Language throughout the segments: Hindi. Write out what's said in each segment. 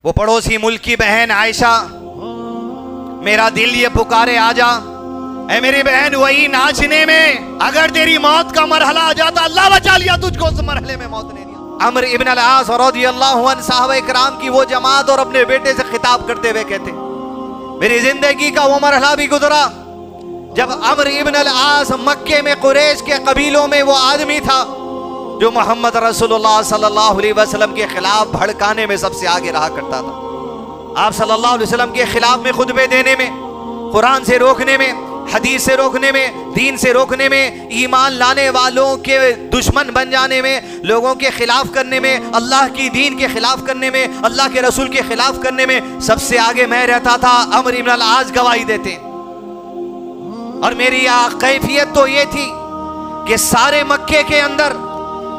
वो पड़ोसी मुल्क की बहन आयशा, मेरा दिल ये पुकारे आजा, ऐ मेरी बहन वही नाचने में, अगर तेरी मौत का मरहला आ जाता अल्लाह बचा लिया तुझको, उस मरहले में मौत नहीं दिया। अमर इब्न अल-आस रज़ियल्लाहु अन्हु सहाबा इकराम की वो जमात और अपने बेटे से खिताब करते हुए कहते, मेरी जिंदगी का वो मरहला भी गुजरा जब अमर इब्न अल-आस मक्के में कुरैश के कबीलों में वो आदमी था जो मोहम्मद रसूलुल्लाह सल्लल्लाहु अलैहि वसल्लम के खिलाफ भड़काने में सबसे आगे रहा करता था। आप सल्लल्लाहु अलैहि वसल्लम के खिलाफ में खुतबे देने में, कुरान से रोकने में, हदीस से रोकने में, दीन से रोकने में, ईमान लाने वालों के दुश्मन बन जाने में, लोगों के खिलाफ करने में, अल्लाह की दीन के खिलाफ करने में, अल्लाह के रसूल के खिलाफ करने में सबसे आगे मैं रहता था। अमर इब्न अल-आस गवाही देते और मेरी कैफियत तो ये थी कि सारे मक्के के अंदर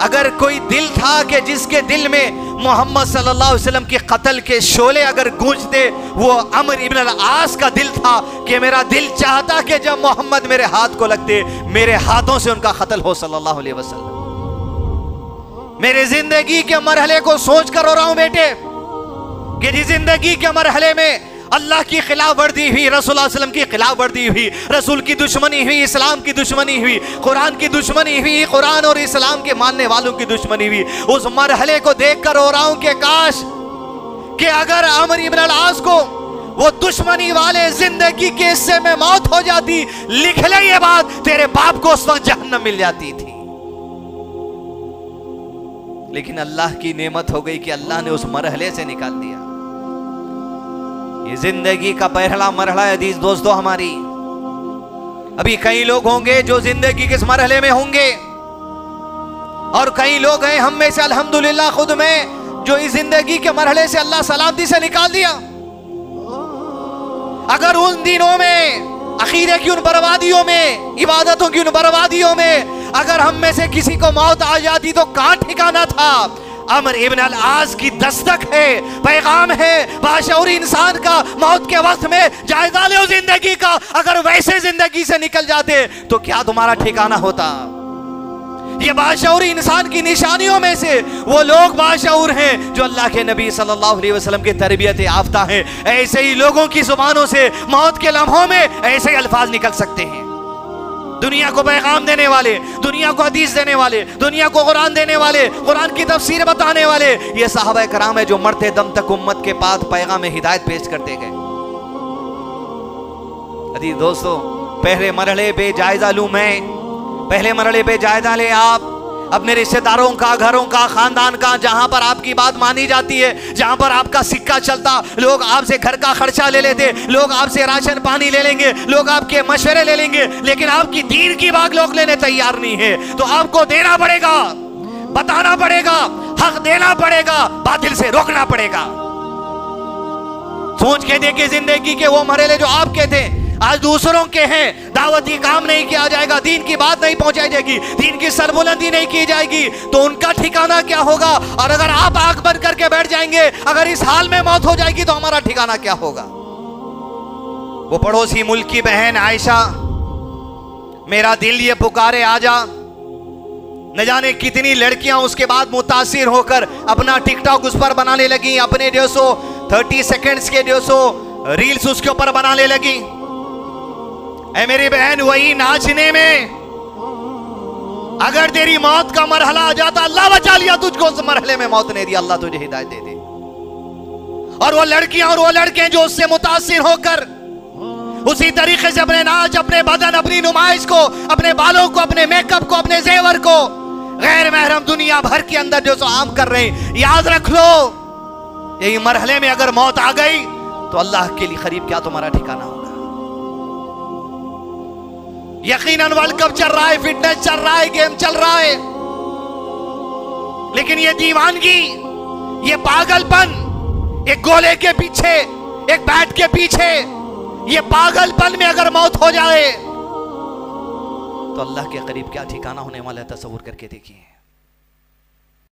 अगर कोई दिल था कि जिसके दिल में मोहम्मद सल्लल्लाहु अलैहि वसल्लम के कत्ल के शोले अगर गूंजते, वो अमर इब्न अल-आस का दिल था कि मेरा दिल चाहता कि जब मोहम्मद मेरे हाथ को लगते मेरे हाथों से उनका कत्ल हो सल्लल्लाहु अलैहि वसल्लम। मेरे जिंदगी के मरहले को सोच कर रो रहा हूं बेटे कि जिस जिंदगी के मरहले में अल्लाह की खिलाफ वर्जी हुई, रसूल सल्लल्लाहु अलैहि वसल्लम की खिलाफ वर्जी हुई, रसूल की दुश्मनी हुई, इस्लाम की दुश्मनी हुई, कुरान की दुश्मनी हुई, कुरान और इस्लाम के मानने वालों की दुश्मनी हुई, उस मरहले को देख कर रो रहा हूं कि काश कि अगर अमर इब्न अल-आस को वो दुश्मनी वाले जिंदगी के हिस्से में मौत हो जाती, लिख ले ये बात, तेरे बाप को उस वक्त जहन्नम मिल जाती थी। लेकिन अल्लाह की नेमत हो गई कि अल्लाह ने उस मरहले से निकाल दिया। ये जिंदगी का पहला मरहला है अजीज दोस्तों हमारी। अभी कई लोग होंगे जो जिंदगी के इस मरहले में होंगे और कई लोग हैं हम में से अल्हम्दुलिल्लाह खुद में जो इस जिंदगी के मरहले से अल्लाह सलामती से निकाल दिया। अगर उन दिनों में, अकीदे की उन बर्बादियों में, इबादतों की उन बर्बादियों में अगर हम में से किसी को मौत आ जाती तो कहां ठिकाना था। अमर इब्न अल-आस की दस्तक है, पैगाम है बाशऊर इंसान का, मौत के वक्त में जायजा लो जिंदगी का, अगर वैसे जिंदगी से निकल जाते तो क्या तुम्हारा ठिकाना होता। ये बाशऊर इंसान की निशानियों में से वो लोग बाशऊर हैं जो अल्लाह के नबी सल्लल्लाहु अलैहि वसल्लम की तरबियत याफ्ता हैं। ऐसे ही लोगों की जुबानों से मौत के लम्हों में ऐसे ही अल्फाज निकल सकते हैं। दुनिया को पैगाम देने वाले, दुनिया को हदीस देने वाले, दुनिया को कुरान देने वाले, कुरान की तफसीर बताने वाले, ये सहाबा कराम है जो मरते दम तक उम्मत के पास पैगाम हिदायत पेश करते गए। अजीज दोस्तों, पहले मरहले पे जायजा लूं मैं, पहले मरहले पे जायजा ले आप अपने रिश्तेदारों का, घरों का, खानदान का, जहां पर आपकी बात मानी जाती है, जहां पर आपका सिक्का चलता, लोग आपसे घर का खर्चा ले लेते, लोग आपसे राशन पानी ले लेंगे, लोग आपके मशवरे ले लेंगे, लेकिन आपकी दीन की बात लोग लेने तैयार नहीं है। तो आपको देना पड़ेगा, बताना पड़ेगा, हक देना पड़ेगा, बातिल से रोकना पड़ेगा। सोच के देखिए जिंदगी के वो मरहले जो आपके थे आज दूसरों के हैं। दावती काम नहीं किया जाएगा, दीन की बात नहीं पहुंचाई जाएगी, दीन की सरबुलंदी नहीं की जाएगी, तो उनका ठिकाना क्या होगा। और अगर आप आंख बंद करके बैठ जाएंगे, अगर इस हाल में मौत हो जाएगी तो हमारा ठिकाना क्या होगा। वो पड़ोसी मुल्क की बहन आयशा, मेरा दिल ये पुकारे आजा, न जाने कितनी लड़कियां उसके बाद मुतासिर होकर अपना टिकटॉक उस पर बनाने लगी, अपने 30 सेकंड्स के 200 रील्स उसके ऊपर बनाने लगी। ऐ मेरी बहन वही नाचने में, अगर तेरी मौत का मरहला आ जाता अल्लाह बचा लिया तुझको, उस मरहले में मौत नहीं दिया, अल्लाह तुझे हिदायत दे दे। और वो लड़कियां और वो लड़के जो उससे मुतासिर होकर उसी तरीके से अपने नाच, अपने बदन, अपनी नुमाइश को, अपने बालों को, अपने मेकअप को, अपने जेवर को गैर महरम दुनिया भर के अंदर जो सो आम कर रहे हैं, याद रख लो यही मरहले में अगर मौत आ गई तो अल्लाह के लिए करीब क्या तुम्हारा ठिकाना होगा। यकीनन वर्ल्ड कप चल रहा है, फिटनेस चल रहा है, गेम चल रहा है, लेकिन ये दीवानगी, ये पागलपन, एक गोले के पीछे, एक बैट के पीछे, ये पागलपन में अगर मौत हो जाए तो अल्लाह के करीब क्या ठिकाना होने वाला है, तसव्वुर करके देखिए।